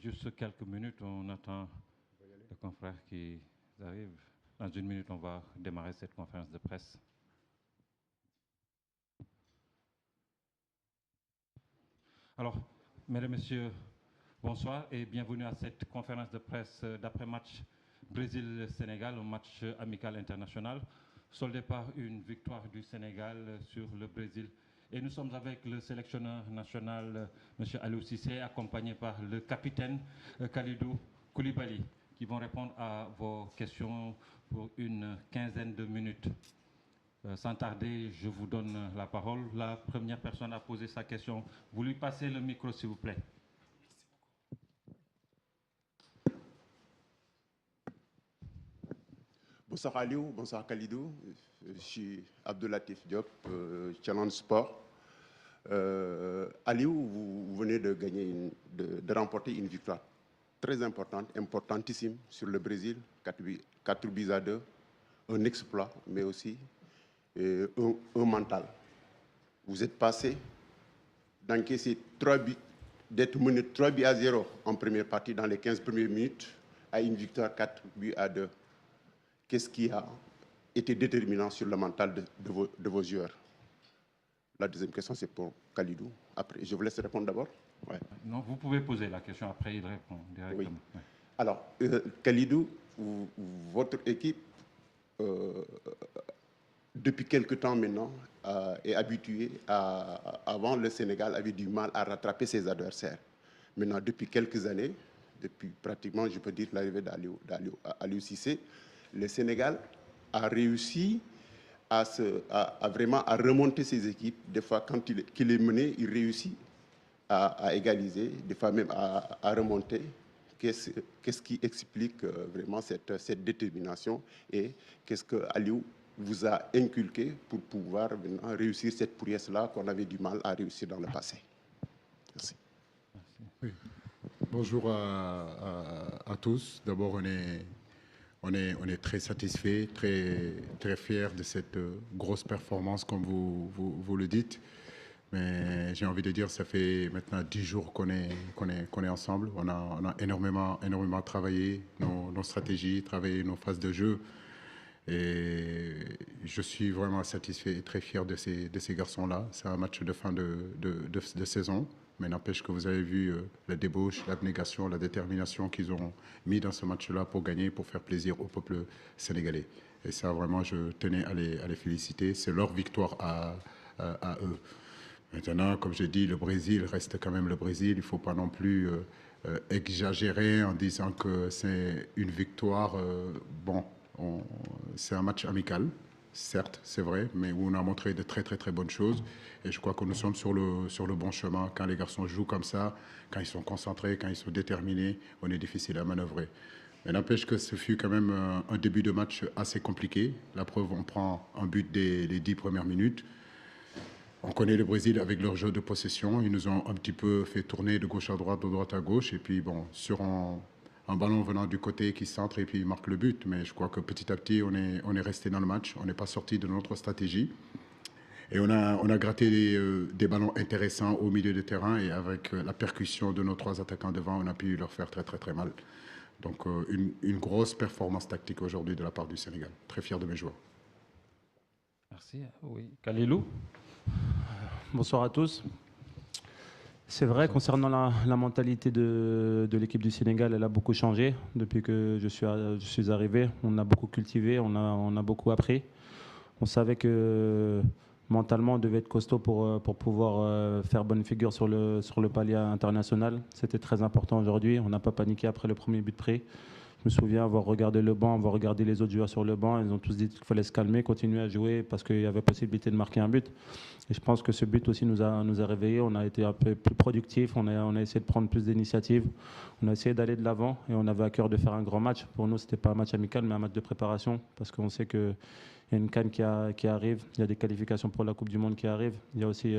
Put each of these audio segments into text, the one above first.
Juste quelques minutes, on attend le confrère qui arrive. Dans une minute, on va démarrer cette conférence de presse. Alors, mesdames et messieurs, bonsoir et bienvenue à cette conférence de presse d'après-match Brésil-Sénégal, un match amical international, soldé par une victoire du Sénégal sur le Brésil. Et nous sommes avec le sélectionneur national, M. Aliou Cissé, accompagné par le capitaine Kalidou Koulibaly, qui vont répondre à vos questions pour une quinzaine de minutes. Sans tarder, je vous donne la parole. La première personne à poser sa question, vous lui passez le micro, s'il vous plaît. Bonsoir Aliou, bonsoir Kalidou. Je suis Abdoulatif Diop, Challenge Sport. Aliou, vous venez de gagner, de remporter une victoire très importante, importantissime sur le Brésil, 4 buts à 2, un exploit, mais aussi un mental. Vous êtes passé d'encaisser 3 buts, d'être mené 3 buts à 0 en première partie dans les 15 premières minutes à une victoire 4 buts à 2. Qu'est-ce qui a été déterminant sur le mental de vos joueurs? La deuxième question, c'est pour Kalidou. Après, je vous laisse répondre d'abord. Ouais. Non, vous pouvez poser la question, après il répond directement. Oui. Ouais. Alors, Kalidou, votre équipe, depuis quelque temps maintenant, est habituée avant le Sénégal avait du mal à rattraper ses adversaires. Maintenant, depuis quelques années, depuis pratiquement, je peux dire, l'arrivée d'Aliou Cissé, le Sénégal a réussi à vraiment à remonter ses équipes. Des fois, quand il est mené, il réussit à égaliser, des fois même à remonter. Qu'est-ce qui explique vraiment cette détermination et qu'est-ce que Aliou vous a inculqué pour pouvoir maintenant réussir cette prouesse-là qu'on avait du mal à réussir dans le passé? Merci. Oui. Bonjour à tous. D'abord, on est très satisfait, très fiers de cette grosse performance, comme vous le dites. Mais j'ai envie de dire, ça fait maintenant 10 jours qu'on est ensemble. On a énormément travaillé nos stratégies, travaillé nos phases de jeu. Et je suis vraiment satisfait et très fier de ces garçons-là. C'est un match de fin de saison. Mais n'empêche que vous avez vu la débauche, l'abnégation, la détermination qu'ils ont mis dans ce match-là pour gagner, pour faire plaisir au peuple sénégalais. Et ça, vraiment, je tenais à les féliciter. C'est leur victoire à eux. Maintenant, comme je dis, le Brésil reste quand même le Brésil. Il ne faut pas non plus exagérer en disant que c'est une victoire. C'est un match amical. Certes, c'est vrai, mais où on a montré de très bonnes choses. Et je crois que nous sommes sur le bon chemin. Quand les garçons jouent comme ça, quand ils sont concentrés, quand ils sont déterminés, on est difficile à manœuvrer. Mais n'empêche que ce fut quand même un début de match assez compliqué. La preuve, on prend un but dès les 10 premières minutes. On connaît le Brésil avec leur jeu de possession. Ils nous ont un petit peu fait tourner de gauche à droite, de droite à gauche. Et puis, bon, sur un ballon venant du côté qui centre et puis il marque le but. Mais je crois que petit à petit, on est resté dans le match. On n'est pas sorti de notre stratégie. Et on a gratté des ballons intéressants au milieu de terrain. Et avec la percussion de nos 3 attaquants devant, on a pu leur faire très mal. Donc une grosse performance tactique aujourd'hui de la part du Sénégal. Très fier de mes joueurs. Merci. Oui. Kalilou. Bonsoir à tous. C'est vrai, concernant la mentalité de l'équipe du Sénégal, elle a beaucoup changé depuis que je suis arrivé. On a beaucoup cultivé, on a beaucoup appris. On savait que mentalement, on devait être costaud pour pouvoir faire bonne figure sur le palier international. C'était très important aujourd'hui. On n'a pas paniqué après le premier but pris. Je me souviens avoir regardé le banc, avoir regardé les autres joueurs sur le banc. Ils ont tous dit qu'il fallait se calmer, continuer à jouer parce qu'il y avait possibilité de marquer un but. Et je pense que ce but aussi nous a réveillés. On a été un peu plus productifs. On a essayé de prendre plus d'initiatives. On a essayé d'aller de l'avant et on avait à cœur de faire un grand match. Pour nous, ce n'était pas un match amical, mais un match de préparation parce qu'on sait qu'il y a une CAN qui arrive. Il y a des qualifications pour la Coupe du Monde qui arrivent. Il y a aussi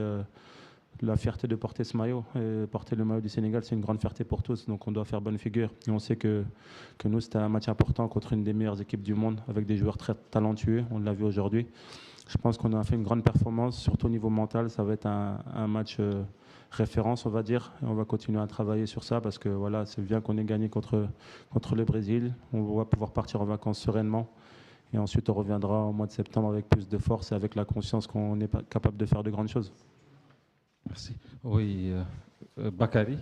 la fierté de porter ce maillot. Et porter le maillot du Sénégal, c'est une grande fierté pour tous. Donc on doit faire bonne figure. Et on sait que nous, c'était un match important contre une des meilleures équipes du monde avec des joueurs très talentueux. On l'a vu aujourd'hui. Je pense qu'on a fait une grande performance, surtout au niveau mental. Ça va être un match référence, on va dire. Et on va continuer à travailler sur ça parce que voilà, c'est bien qu'on ait gagné contre le Brésil. On va pouvoir partir en vacances sereinement. Et ensuite, on reviendra au mois de septembre avec plus de force et avec la conscience qu'on est capable de faire de grandes choses. Merci. Oui, Bakary.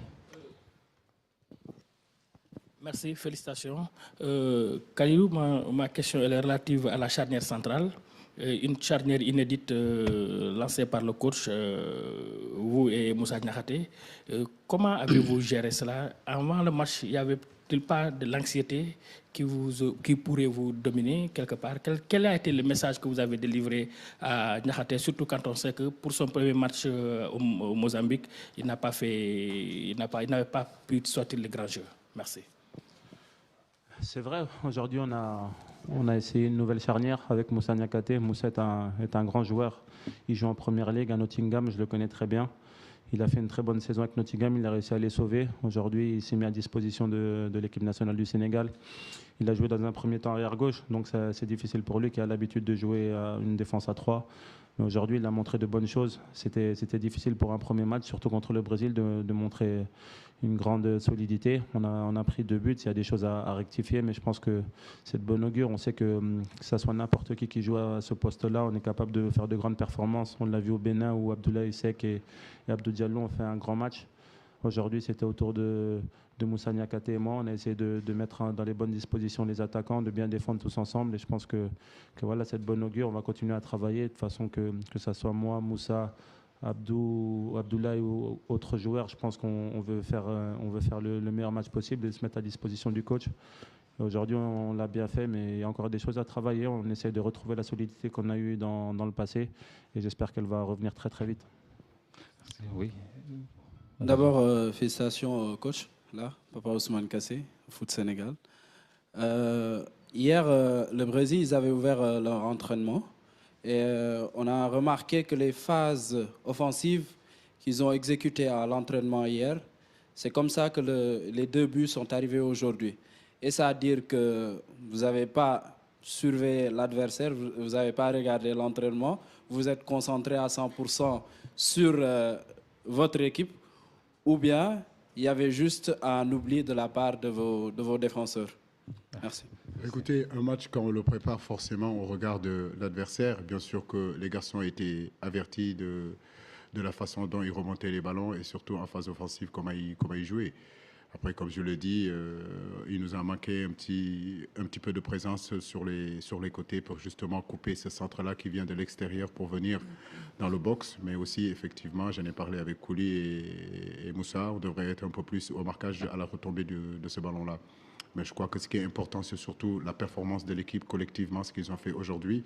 Merci, félicitations. Kalilou, ma question elle est relative à la charnière centrale. Une charnière inédite lancée par le coach, vous et Moussa Niakhaté. Comment avez-vous géré cela? Avant le match, il n'y avait-il pas de l'anxiété qui pourrait vous dominer quelque part? Quel a été le message que vous avez délivré à Niakhaté, surtout quand on sait que pour son premier match au Mozambique, il n'avait pas pu sortir le grand jeu? Merci. C'est vrai, aujourd'hui on a essayé une nouvelle charnière avec Moussa Niakhaté. Moussa est un grand joueur. Il joue en première ligue à Nottingham, je le connais très bien. Il a fait une très bonne saison avec Nottingham, il a réussi à les sauver. Aujourd'hui, il s'est mis à disposition de l'équipe nationale du Sénégal. Il a joué dans un premier temps arrière-gauche, donc c'est difficile pour lui qui a l'habitude de jouer à une défense à 3. Mais aujourd'hui, il a montré de bonnes choses. C'était difficile pour un premier match, surtout contre le Brésil, de montrer une grande solidité. On a pris 2 buts, il y a des choses à rectifier, mais je pense que c'est de bon augure. On sait que ça soit n'importe qui joue à ce poste-là, on est capable de faire de grandes performances. On l'a vu au Bénin où Abdoulaye Seck et Abdou Diallo ont fait un grand match. Aujourd'hui, c'était autour de Moussa Niakhaté et moi. On a essayé de mettre dans les bonnes dispositions les attaquants, de bien défendre tous ensemble. Et je pense que voilà, cette bonne augure, on va continuer à travailler de façon que ça soit moi, Moussa, Abdoulaye ou autres joueurs. Je pense qu'on veut faire le meilleur match possible et se mettre à disposition du coach. Aujourd'hui, on l'a bien fait, mais il y a encore des choses à travailler. On essaie de retrouver la solidité qu'on a eue dans le passé et j'espère qu'elle va revenir très très vite. Merci. Oui. D'abord, félicitations au coach, là, Papa Ousmane Kassé, Foot Sénégal. Hier, le Brésil, ils avaient ouvert leur entraînement. Et on a remarqué que les phases offensives qu'ils ont exécutées à l'entraînement hier, c'est comme ça que les 2 buts sont arrivés aujourd'hui. Et ça veut dire que vous n'avez pas surveillé l'adversaire, vous n'avez pas regardé l'entraînement, vous êtes concentré à 100% sur votre équipe, ou bien il y avait juste un oubli de la part de vos défenseurs. Merci. Écoutez, un match, quand on le prépare, forcément, on regarde l'adversaire. Bien sûr que les garçons ont été avertis de la façon dont ils remontaient les ballons et surtout en phase offensive, comment ils jouaient. Après, comme je le dis, il nous a manqué un petit peu de présence sur les côtés pour justement couper ce centre-là qui vient de l'extérieur pour venir dans le box. Mais aussi, effectivement, j'en ai parlé avec Kouli et Moussa, on devrait être un peu plus au marquage à la retombée de ce ballon-là. Mais je crois que ce qui est important, c'est surtout la performance de l'équipe collectivement, ce qu'ils ont fait aujourd'hui.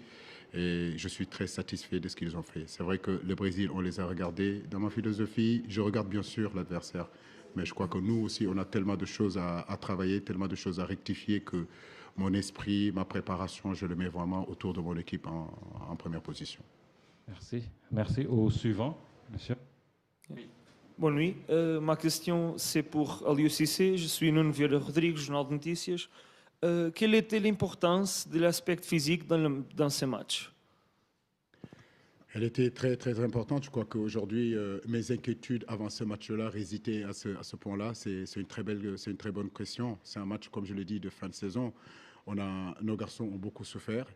Et je suis très satisfait de ce qu'ils ont fait. C'est vrai que le Brésil, on les a regardés. Dans ma philosophie, je regarde bien sûr l'adversaire. Mais je crois que nous aussi, on a tellement de choses à travailler, tellement de choses à rectifier que mon esprit, ma préparation, je le mets vraiment autour de mon équipe en première position. Merci. Merci. Au suivant, monsieur. Bonne nuit. Ma question, c'est pour Aliou Cissé. Je suis Nuno Vieira Rodrigues, Jornal de Notícias. Quelle était l'importance de l'aspect physique dans ce match? Elle était très, très importante. Je crois qu'aujourd'hui, mes inquiétudes avant ce match-là résidaient à ce point-là. C'est une très bonne question. C'est un match, comme je l'ai dit, de fin de saison. Nos garçons ont beaucoup souffert,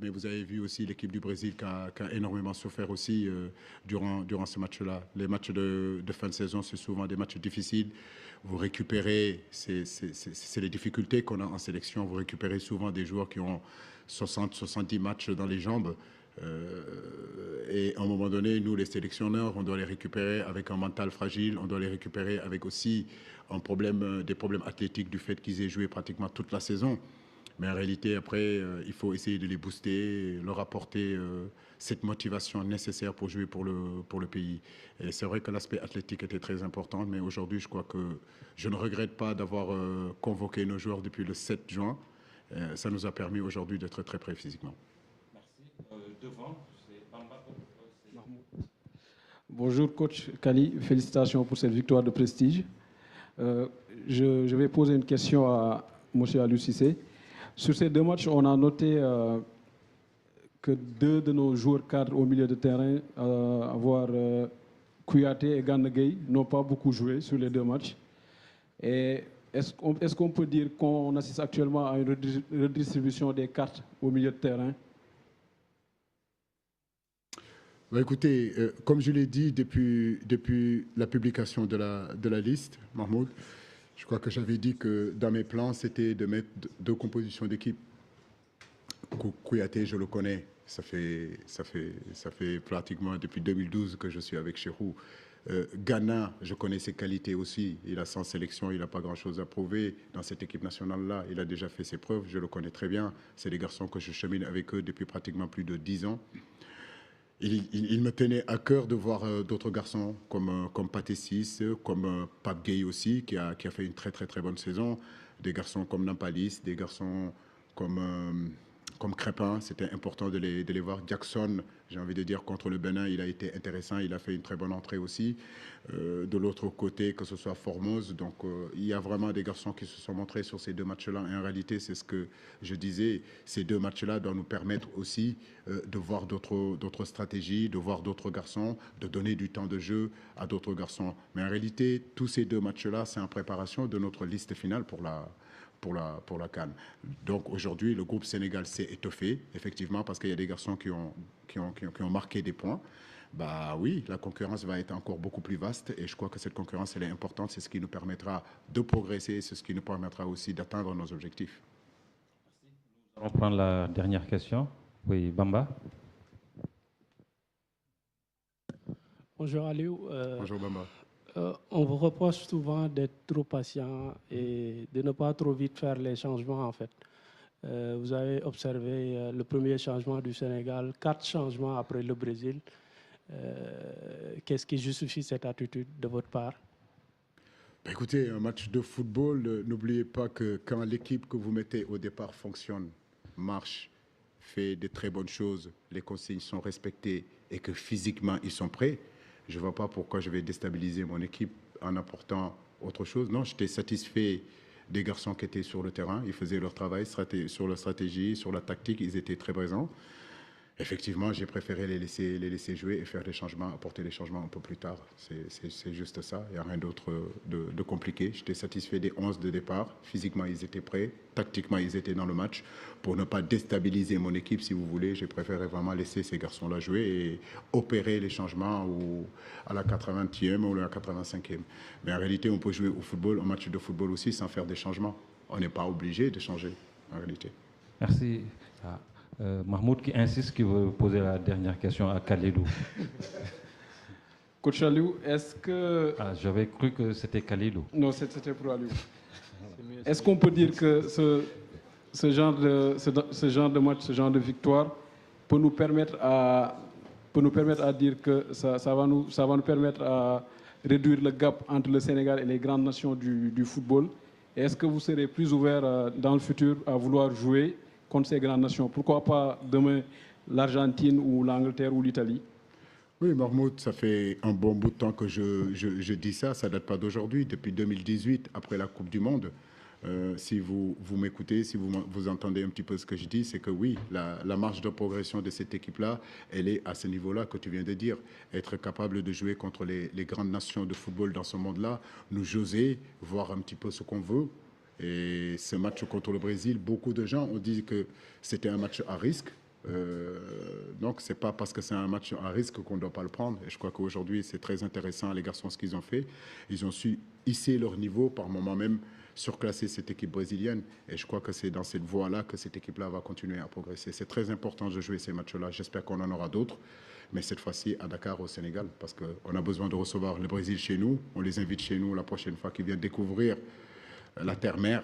mais vous avez vu aussi l'équipe du Brésil qui a énormément souffert aussi durant ce match-là. Les matchs de fin de saison, c'est souvent des matchs difficiles. Vous récupérez, c'est les difficultés qu'on a en sélection. Vous récupérez souvent des joueurs qui ont 60-70 matchs dans les jambes. Et à un moment donné, nous, les sélectionneurs, on doit les récupérer avec un mental fragile. On doit les récupérer avec aussi des problèmes athlétiques du fait qu'ils aient joué pratiquement toute la saison. Mais en réalité, après, il faut essayer de les booster, leur apporter cette motivation nécessaire pour jouer pour le pays. Et c'est vrai que l'aspect athlétique était très important, mais aujourd'hui, je crois que je ne regrette pas d'avoir convoqué nos joueurs depuis le 7 juin. Ça nous a permis aujourd'hui d'être très prêts physiquement. Merci. Devant, c'est Bamba. Bonjour coach Kali, félicitations pour cette victoire de prestige. Je vais poser une question à M. Aliou Cissé. Sur ces 2 matchs, on a noté que 2 de nos joueurs cadres au milieu de terrain avoir Kouyaté et Gana Gueye n'ont pas beaucoup joué sur les 2 matchs. Et est-ce qu'on peut dire qu'on assiste actuellement à une redistribution des cartes au milieu de terrain? Bah, écoutez, comme je l'ai dit depuis la publication de la liste, Mahmoud, je crois que j'avais dit que dans mes plans, c'était de mettre 2 compositions d'équipe. Kouyaté, je le connais. Ça fait pratiquement depuis 2012 que je suis avec Cheikhou. Gana, je connais ses qualités aussi. Il a 100 sélections, il n'a pas grand-chose à prouver. Dans cette équipe nationale-là, il a déjà fait ses preuves. Je le connais très bien. C'est des garçons que je chemine avec eux depuis pratiquement plus de 10 ans. Il me tenait à cœur de voir d'autres garçons comme Pathé Ciss, comme Pape Gueye aussi, qui a fait une très bonne saison. Des garçons comme Nampalis, des garçons comme Crépin. C'était important de les voir. Jackson, j'ai envie de dire, contre le Bénin, il a été intéressant. Il a fait une très bonne entrée aussi. De l'autre côté, que ce soit Formose. Donc, il y a vraiment des garçons qui se sont montrés sur ces 2 matchs-là. Et en réalité, c'est ce que je disais. Ces 2 matchs-là doivent nous permettre aussi de voir d'autres stratégies, de voir d'autres garçons, de donner du temps de jeu à d'autres garçons. Mais en réalité, tous ces 2 matchs-là, c'est en préparation de notre liste finale pour la CAN. Donc aujourd'hui, le groupe Sénégal s'est étoffé, effectivement, parce qu'il y a des garçons qui ont marqué des points. Bah oui, la concurrence va être encore beaucoup plus vaste et je crois que cette concurrence, elle est importante. C'est ce qui nous permettra de progresser, c'est ce qui nous permettra aussi d'atteindre nos objectifs. On prend la dernière question. Oui, Bamba. Bonjour Aliou. Bonjour Bamba. On vous reproche souvent d'être trop patient et de ne pas trop vite faire les changements en fait. Vous avez observé le premier changement du Sénégal, 4 changements après le Brésil. Qu'est-ce qui justifie cette attitude de votre part? Écoutez, un match de football, n'oubliez pas que quand l'équipe que vous mettez au départ fonctionne, marche, fait de très bonnes choses, les consignes sont respectées et que physiquement ils sont prêts, je ne vois pas pourquoi je vais déstabiliser mon équipe en apportant autre chose. Non, j'étais satisfait des garçons qui étaient sur le terrain. Ils faisaient leur travail sur la stratégie, sur la tactique. Ils étaient très présents. Effectivement, j'ai préféré les laisser jouer et faire des changements, apporter des changements un peu plus tard. C'est juste ça. Il n'y a rien d'autre de compliqué. J'étais satisfait des 11 de départ. Physiquement, ils étaient prêts. Tactiquement, ils étaient dans le match. Pour ne pas déstabiliser mon équipe, si vous voulez, j'ai préféré vraiment laisser ces garçons-là jouer et opérer les changements à la 80e ou à la 85e. Mais en réalité, on peut jouer au football, au match de football aussi, sans faire des changements. On n'est pas obligé de changer, en réalité. Merci. Mahmoud qui insiste, qui veut poser la dernière question à Khalilou. Coach Aliou, est-ce que... Ah, j'avais cru que c'était Khalilou. Non, c'était pour Aliou. Est-ce qu'on peut dire que ce genre de match, ce genre de victoire peut nous permettre à dire que ça va nous permettre à réduire le gap entre le Sénégal et les grandes nations du football? Est-ce que vous serez plus ouvert dans le futur à vouloir jouer contre ces grandes nations? Pourquoi pas demain l'Argentine ou l'Angleterre ou l'Italie? Oui, Mahmoud, ça fait un bon bout de temps que je dis ça. Ça ne date pas d'aujourd'hui. Depuis 2018, après la Coupe du Monde, si vous m'écoutez, si vous entendez un petit peu ce que je dis, c'est que oui, la marge de progression de cette équipe-là, elle est à ce niveau-là que tu viens de dire. Être capable de jouer contre les grandes nations de football dans ce monde-là, nous oser voir un petit peu ce qu'on veut. Et ce match contre le Brésil, beaucoup de gens ont dit que c'était un match à risque. Donc, ce n'est pas parce que c'est un match à risque qu'on ne doit pas le prendre. Et je crois qu'aujourd'hui, c'est très intéressant, les garçons, ce qu'ils ont fait. Ils ont su hisser leur niveau, par moments même surclasser cette équipe brésilienne. Et je crois que c'est dans cette voie-là que cette équipe-là va continuer à progresser. C'est très important de jouer ces matchs-là. J'espère qu'on en aura d'autres. Mais cette fois-ci, à Dakar, au Sénégal, parce qu'on a besoin de recevoir le Brésil chez nous. On les invite chez nous la prochaine fois qu'ils viennent découvrir la terre-mère,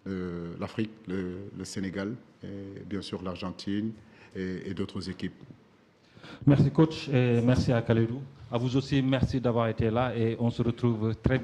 l'Afrique, le Sénégal, et bien sûr l'Argentine et d'autres équipes. Merci coach et merci à Khalilou. À vous aussi, merci d'avoir été là et on se retrouve très bientôt.